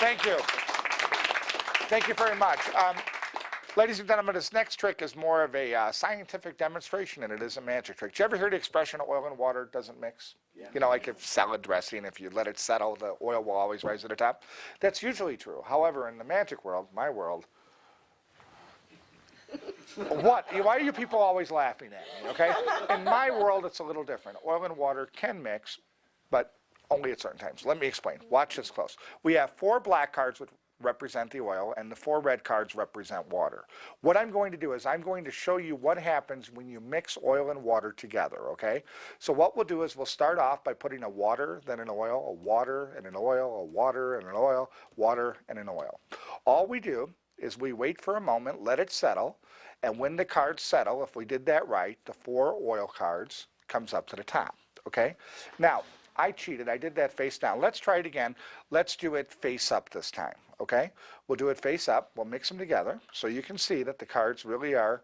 Thank you. Thank you very much. Ladies and gentlemen, this next trick is more of a scientific demonstration than it is a magic trick. Did you ever hear the expression oil and water doesn't mix? Yeah. You know, like if salad dressing, if you let it settle, the oil will always rise to the top. That's usually true. However, in the magic world, my world, what? Why are you people always laughing at me, okay? In my world, it's a little different. Oil and water can mix, but only at certain times. Let me explain. Watch this close. We have 4 black cards which represent the oil, and the 4 red cards represent water. What I'm going to do is I'm going to show you what happens when you mix oil and water together, okay? So what we'll do is we'll start off by putting a water, then an oil, a water, and an oil, a water, and an oil, water, and an oil. All we do is we wait for a moment, let it settle, and when the cards settle, if we did that right, the 4 oil cards comes up to the top, okay? Now, I cheated. I did that face down. Let's try it again. Let's do it face up this time, okay? We'll do it face up. We'll mix them together so you can see that the cards really are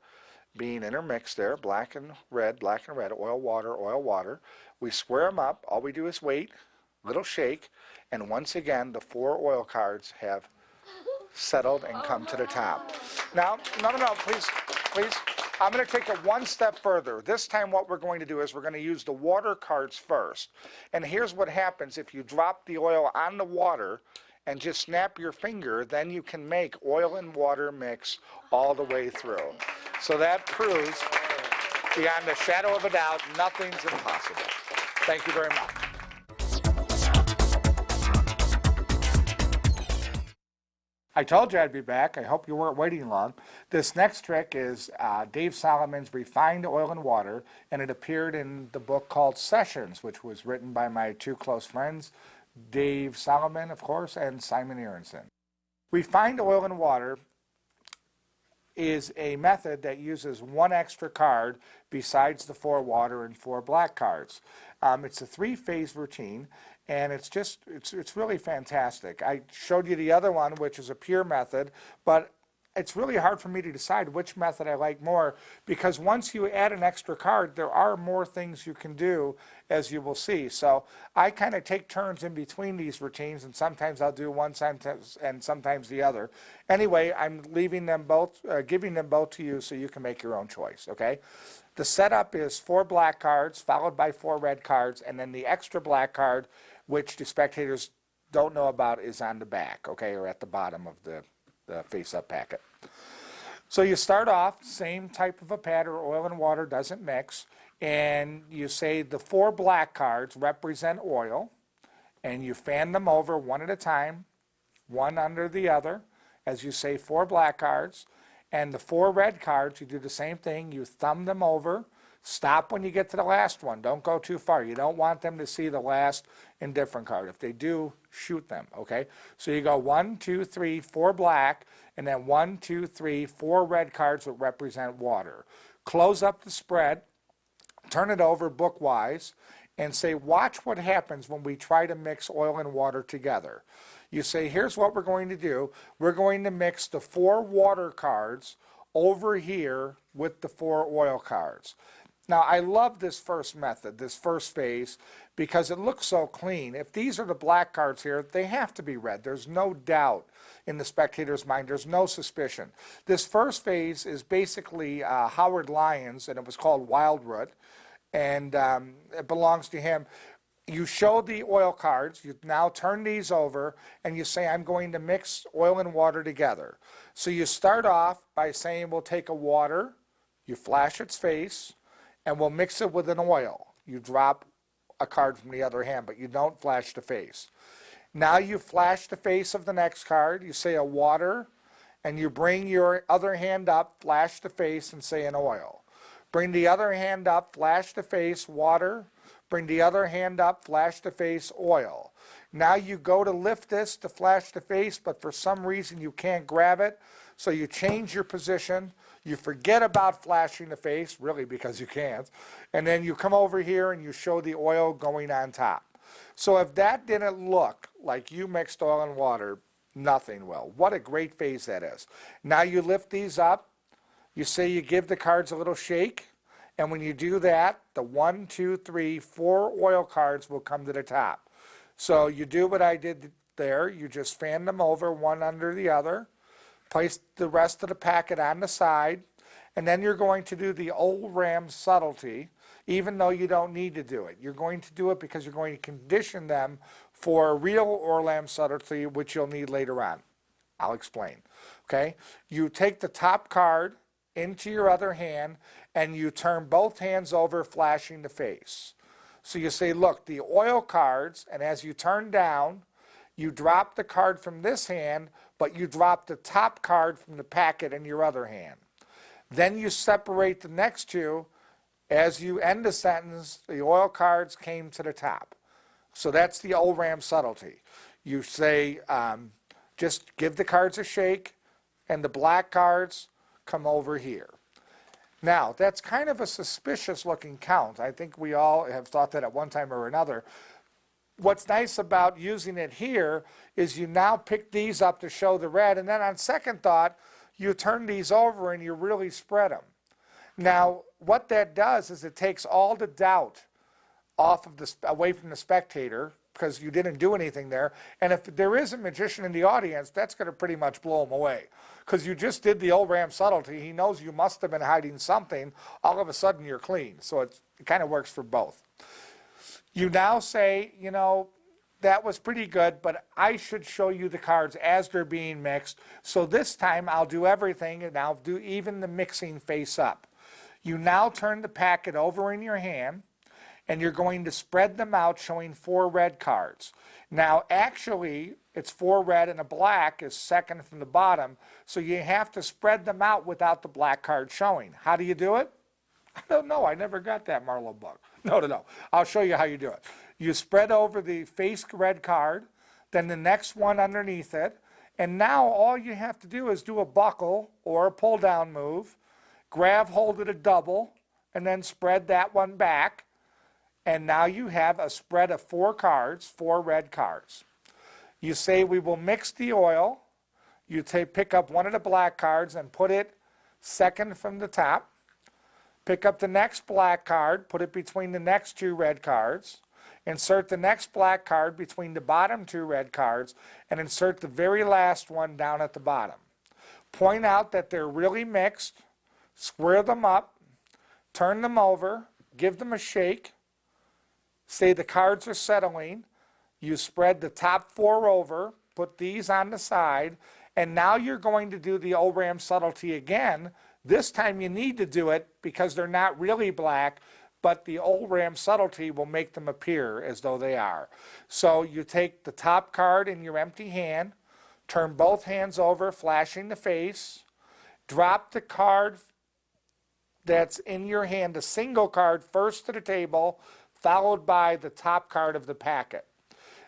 being intermixed there, black and red, oil, water. We square them up. All we do is wait, little shake, and once again, the 4 oil cards have settled and come to the top. Now, no, please. I'm going to take it one step further. This time what we're going to do is we're going to use the water cards first. And here's what happens if you drop the oil on the water and just snap your finger, then you can make oil and water mix all the way through. So that proves, beyond a shadow of a doubt, nothing's impossible. Thank you very much. I told you I'd be back. I hope you weren't waiting long. This next trick is Dave Solomon's Refined Oil and Water, and it appeared in the book called Sessions, which was written by my 2 close friends, Dave Solomon, of course, and Simon Aronson. Refined Oil and Water is a method that uses 1 extra card besides the 4 water and 4 black cards. It's a 3-phase routine, and it's really fantastic. I showed you the other one, which is a pure method, but it's really hard for me to decide which method I like more, because once you add an extra card, there are more things you can do, as you will see. So I kind of take turns in between these routines, and sometimes I'll do one sentence and sometimes the other. Anyway, I'm leaving them both, giving them both to you so you can make your own choice, okay? The setup is 4 black cards followed by 4 red cards, and then the extra black card, which the spectators don't know about, is on the back, okay, or at the bottom of the face-up packet. So you start off, same type of a pattern, oil and water doesn't mix, and you say the 4 black cards represent oil, and you fan them over one at a time, one under the other, as you say 4 black cards, and the 4 red cards, you do the same thing, you thumb them over. Stop when you get to the last one. Don't go too far. You don't want them to see the last indifferent card. If they do, shoot them, okay? So you go 1, 2, 3, 4 black, and then 1, 2, 3, 4 red cards that represent water. Close up the spread, turn it over bookwise, and say, watch what happens when we try to mix oil and water together. You say, here's what we're going to do. We're going to mix the 4 water cards over here with the 4 oil cards. Now, I love this first method, this first phase, because it looks so clean. If these are the black cards here, they have to be red. There's no doubt in the spectator's mind. There's no suspicion. This first phase is basically Howard Lyons, and it was called Wildwood, and it belongs to him. You show the oil cards. You now turn these over, and you say, I'm going to mix oil and water together. So you start off by saying, we'll take a water, you flash its face, and we'll mix it with an oil. You drop a card from the other hand, but you don't flash the face. Now you flash the face of the next card, you say a water, and you bring your other hand up, flash the face, and say an oil. Bring the other hand up, flash the face, water. Bring the other hand up, flash the face, oil. Now you go to lift this to flash the face, but for some reason you can't grab it, so you change your position. You forget about flashing the face, really because you can't, and then you come over here and you show the oil going on top. So if that didn't look like you mixed oil and water, nothing will. What a great phase that is. Now you lift these up, you say you give the cards a little shake, and when you do that, the 1, 2, 3, 4 oil cards will come to the top. So you do what I did there. You just fan them over one under the other. Place the rest of the packet on the side. And then you're going to do the old ram subtlety, even though you don't need to do it. You're going to do it because you're going to condition them for a real Orlam subtlety, which you'll need later on. I'll explain. Okay? You take the top card into your other hand, and you turn both hands over, flashing the face. So you say, look, the oil cards, and as you turn down, you drop the card from this hand, but you drop the top card from the packet in your other hand. Then you separate the next two. As you end the sentence, the oil cards came to the top. So that's the old ram subtlety. You say, just give the cards a shake, and the black cards come over here. Now, that's kind of a suspicious looking count. I think we all have thought that at one time or another. What's nice about using it here is you now pick these up to show the red, and then on second thought, you turn these over and you really spread them. Now, what that does is it takes all the doubt away from the spectator, because you didn't do anything there. And if there is a magician in the audience, that's going to pretty much blow him away. Because you just did the old ram subtlety. He knows you must have been hiding something. All of a sudden, you're clean. So it kind of works for both. You now say, you know, that was pretty good, but I should show you the cards as they're being mixed. So this time, I'll do everything, and I'll do even the mixing face up. You now turn the packet over in your hand, and you're going to spread them out, showing 4 red cards. Now, actually, it's 4 red and a black is second from the bottom, so you have to spread them out without the black card showing. How do you do it? I don't know. I never got that Marlowe book. No. I'll show you how you do it. You spread over the face red card, then the next one underneath it, and now all you have to do is do a buckle or a pull-down move, grab hold of the double, and then spread that one back. And now you have a spread of 4 cards, 4 red cards. You say we will mix the oil. You pick up one of the black cards and put it second from the top. Pick up the next black card, put it between the next 2 red cards. Insert the next black card between the bottom 2 red cards, and insert the very last one down at the bottom. Point out that they're really mixed. Square them up. Turn them over. Give them a shake. Say the cards are settling. You spread the top 4 over, put these on the side, and now you're going to do the old ram subtlety again. This time you need to do it because they're not really black, but the old ram subtlety will make them appear as though they are. So you take the top card in your empty hand, turn both hands over, flashing the face, drop the card that's in your hand, the single card, first to the table, followed by the top card of the packet.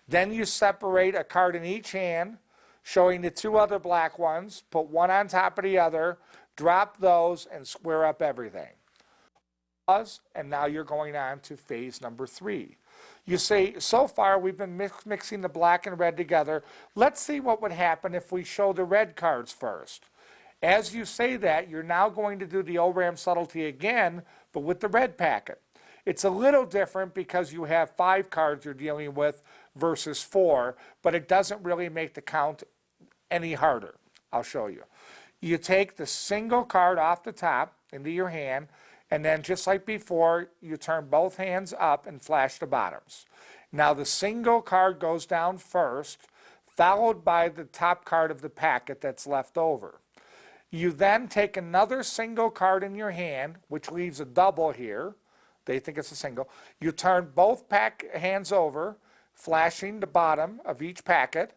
Then you separate a card in each hand, showing the 2 other black ones, put one on top of the other, drop those, and square up everything. Pause, and now you're going on to phase number 3. You say, so far we've been mixing the black and red together. Let's see what would happen if we show the red cards first. As you say that, you're now going to do the old ram subtlety again, but with the red packet. It's a little different because you have 5 cards you're dealing with versus 4, but it doesn't really make the count any harder. I'll show you. You take the single card off the top into your hand, and then just like before, you turn both hands up and flash the bottoms. Now the single card goes down first, followed by the top card of the packet that's left over. You then take another single card in your hand, which leaves a double here. They think it's a single. You turn both hands over, flashing the bottom of each packet.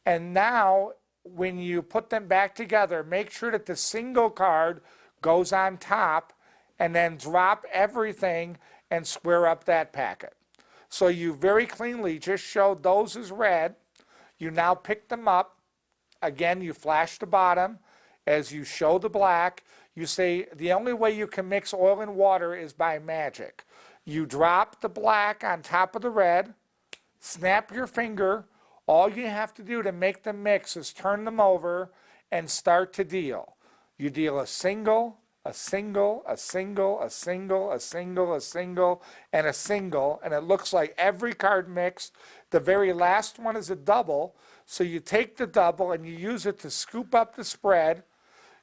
And now, when you put them back together, make sure that the single card goes on top, and then drop everything and square up that packet. So you very cleanly just showed those as red. You now pick them up. Again, you flash the bottom. As you show the black, you say the only way you can mix oil and water is by magic. You drop the black on top of the red, snap your finger. All you have to do to make them mix is turn them over and start to deal. You deal a single, a single, a single, a single, a single, a single, and a single, and it looks like every card mix. The very last one is a double, so you take the double and you use it to scoop up the spread.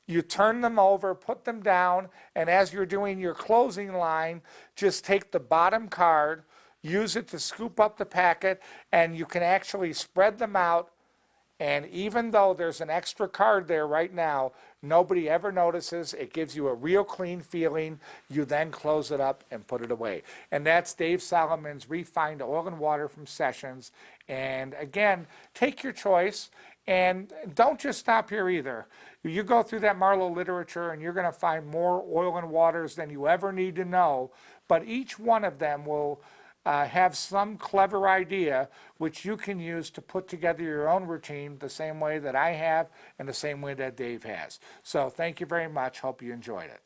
You turn them over, put them down, and as you're doing your closing line, just take the bottom card, use it to scoop up the packet, and you can actually spread them out. And even though there's an extra card there right now, nobody ever notices. It gives you a real clean feeling. You then close it up and put it away. And that's Dave Solomon's Refined Oil and Water from Sessions. And again, take your choice. And don't just stop here either. You go through that Marlowe literature and you're going to find more oil and waters than you ever need to know. But each one of them will have some clever idea which you can use to put together your own routine the same way that I have and the same way that Dave has. So thank you very much. Hope you enjoyed it.